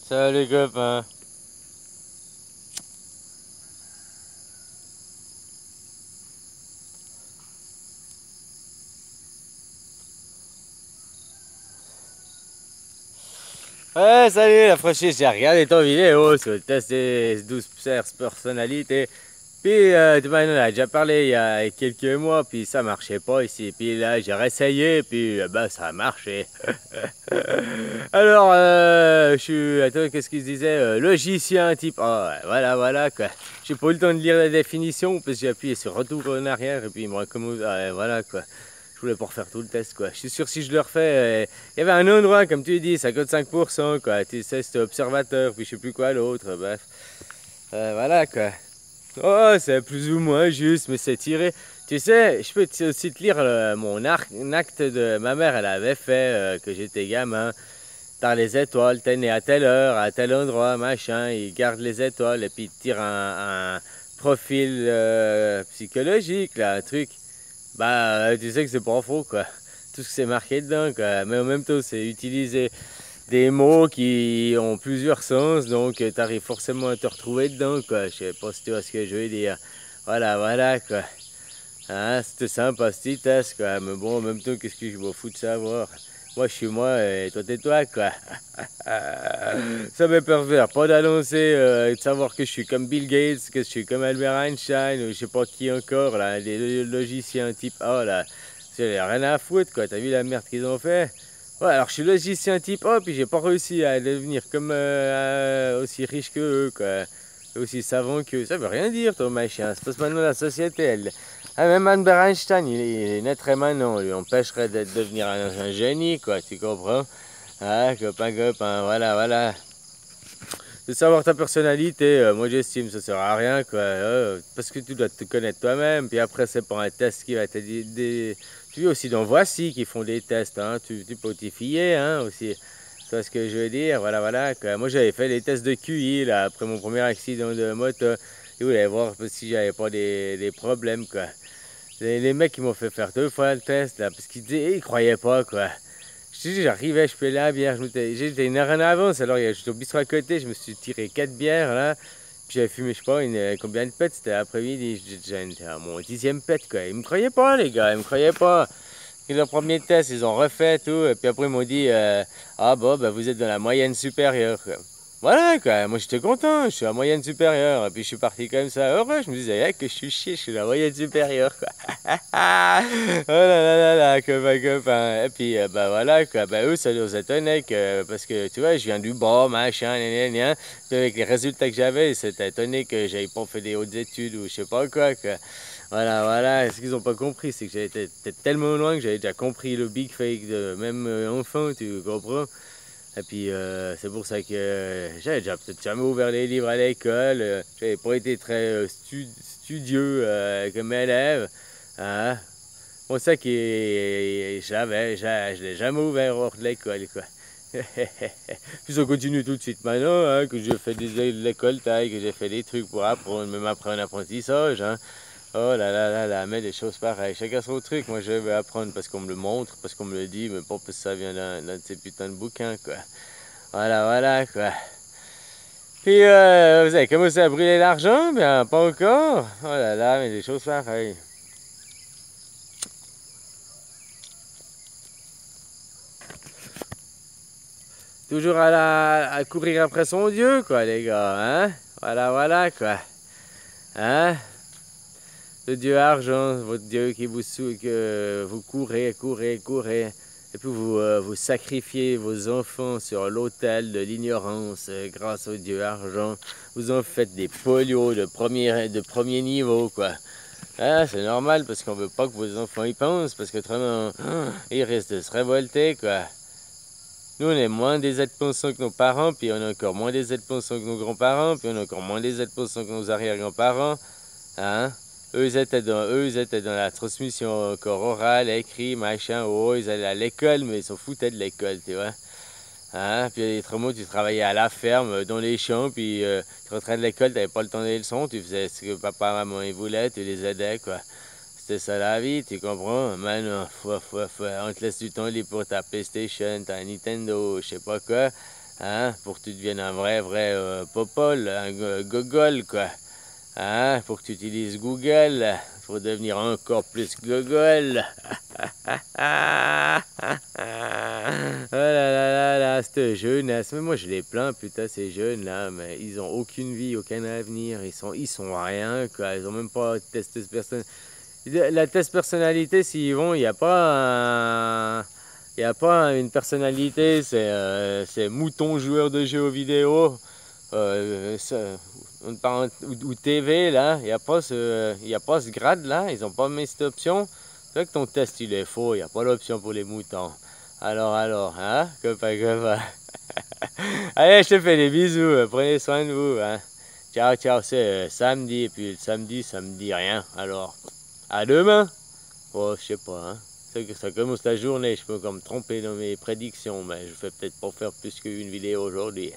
Salut copain. Ouais, salut la fraîchise, j'ai regardé ton vidéo sur le test des 12 personnalités. Puis, tu m'en as déjà parlé il y a quelques mois, puis ça marchait pas ici. Puis là, j'ai réessayé, puis bah, ça a marché. Alors, je suis. Attends, qu'est-ce qu'il se disait? Logicien type. Ah, ouais, voilà quoi. J'ai pas eu le temps de lire la définition, parce que j'ai appuyé sur retour en arrière, et puis il me recommande. Ah, ouais, voilà quoi. Je voulais pas refaire tout le test quoi. Je suis sûr que si je le refais, il y avait un endroit, comme tu dis, ça coûte 5% quoi. Tu sais, c'est observateur, puis je sais plus quoi l'autre, bref. Voilà quoi. Oh, c'est plus ou moins juste, mais c'est tiré. Tu sais, je peux aussi te lire mon acte de ma mère, elle avait fait que j'étais gamin. Dans les étoiles, t'es né à telle heure, à tel endroit, machin. Il garde les étoiles et puis il tire un profil psychologique, là, un truc. Bah, tu sais que c'est pas faux, quoi. Tout ce que c'est marqué dedans, quoi. Mais en même temps, c'est utiliser des mots qui ont plusieurs sens, donc tu arrives forcément à te retrouver dedans, quoi. Je sais pas si tu vois ce que je veux dire. Voilà, quoi. Hein, c'était sympa ce petit test, quoi. Mais bon, en même temps, qu'est-ce que je m'en fous de savoir? Moi, je suis moi et toi, t'es toi, quoi. Ça me pervers pas d'annoncer et de savoir que je suis comme Bill Gates, que je suis comme Albert Einstein, ou je sais pas qui encore, là, des logiciens type A, là. C'est rien à foutre, quoi. T'as vu la merde qu'ils ont fait? Ouais, alors je suis logicien type A, puis j'ai pas réussi à devenir comme aussi riche que eux, quoi. Aussi savant qu'eux. Ça veut rien dire, ton machin. C'est parce que maintenant la société, elle. Ah, même Albert Einstein, il est naîtrait maintenant. On lui empêcherait de devenir un génie, quoi. Tu comprends? Ah, copain, voilà. De savoir ta personnalité, moi j'estime ça sert à rien, quoi. Parce que tu dois te connaître toi-même, puis après c'est pas un test qui va te dire. Tu vois aussi dans Voici qui font des tests, hein. Tu peux t'y fier, hein, aussi. Tu vois ce que je veux dire? Voilà, quoi. Moi j'avais fait des tests de QI, là, après mon premier accident de moto. Ils voulaient voir si j'avais pas des problèmes, quoi. Les mecs qui m'ont fait faire 2 fois le test, là, parce qu'ils disaient, ils croyaient pas, quoi. Je te dis, j'arrivais, je payais la bière, j'étais une heure en avance, alors j'étais au bistrot à côté, je me suis tiré 4 bières, là. Puis j'avais fumé, je sais pas, combien de pets, c'était l'après-midi, j'étais à mon 10e pet, quoi. Ils me croyaient pas, les gars, ils me croyaient pas. Et le premier test, ils ont refait tout, et puis après ils m'ont dit, ah bon, bah, vous êtes dans la moyenne supérieure, quoi. Voilà, quoi. Moi, j'étais content. Je suis à moyenne supérieure. Et puis, je suis parti comme ça. Heureux. Je me disais, que je suis chier. Je suis à la moyenne supérieure, quoi. Oh là, copain. Et puis, bah voilà, quoi. Bah, eux, ça les étonnait que, parce que, tu vois, je viens du bas, machin, gna. Puis, avec les résultats que j'avais, c'était étonné que j'avais pas fait des hautes études ou je sais pas quoi. Voilà. Ce qu'ils ont pas compris, c'est que j'étais tellement loin que j'avais déjà compris le big fake de même enfant, tu comprends? Et puis, c'est pour ça que j'avais déjà peut-être jamais ouvert les livres à l'école. J'avais pas été très studieux comme élève. Hein? Pour ça que je l'ai jamais ouvert hors de l'école, quoi. Puis ça continue tout de suite maintenant, hein, que j'ai fait de l'école taille, que j'ai fait des trucs pour apprendre, même après un apprentissage. Hein. Oh là, mais des choses pareilles. Chacun son truc. Moi, je veux apprendre parce qu'on me le montre, parce qu'on me le dit, mais pas parce que ça vient d'un de ces putains de bouquins, quoi. Voilà, quoi. Puis, vous avez commencé à brûler l'argent? Bien, pas encore. Oh là, mais des choses pareilles. Toujours à courir après son Dieu, quoi, les gars, hein? Voilà, quoi. Hein? Le Dieu argent, votre Dieu qui que vous courez. Et puis vous sacrifiez vos enfants sur l'autel de l'ignorance grâce au Dieu argent. Vous en faites des polios de premier niveau, quoi. Ah, c'est normal parce qu'on veut pas que vos enfants y pensent, parce qu'autrement, ils risquent de se révolter, quoi. Nous, on est moins des êtres pensants que nos parents, puis on est encore moins des êtres pensants que nos grands-parents, puis on est encore moins des êtres pensants que nos arrière-grands-parents. Hein? Eux, ils étaient dans la transmission encore orale, écrit, machin. Oh, ils allaient à l'école, mais ils s'en foutaient de l'école, tu vois. Hein? Puis autrement, tu travaillais à la ferme, dans les champs, puis tu rentrais de l'école, t'avais pas le temps des leçons, tu faisais ce que papa et maman ils voulaient, tu les aidais, quoi. C'était ça la vie, tu comprends? Maintenant, on te laisse du temps libre pour ta PlayStation, ta Nintendo, je sais pas quoi. hein, pour que tu deviennes un vrai popole, un gogol, quoi. Hein, pour que tu utilises Google, pour devenir encore plus gogol. Oh là là là là, cette jeunesse, mais moi je les plains, putain, ces jeunes là, mais ils ont aucune vie, aucun avenir, ils sont rien, quoi, ils ont même pas de test personne. La test personnalité, s'ils vont, il n'y a pas il a pas une personnalité, c'est mouton joueur de jeux vidéo, ou TV là, il n'y a pas ce grade là, ils n'ont pas mis cette option. C'est vrai que ton test il est faux, il n'y a pas l'option pour les moutons. Alors, hein, copain. Allez, je te fais des bisous, prenez soin de vous, hein. Ciao, ciao, c'est samedi, et puis le samedi, ça me dit rien, alors, à demain. Oh, je sais pas, hein. Ça commence la journée, je peux encore me tromper dans mes prédictions, mais je vais peut-être pas faire plus qu'une vidéo aujourd'hui.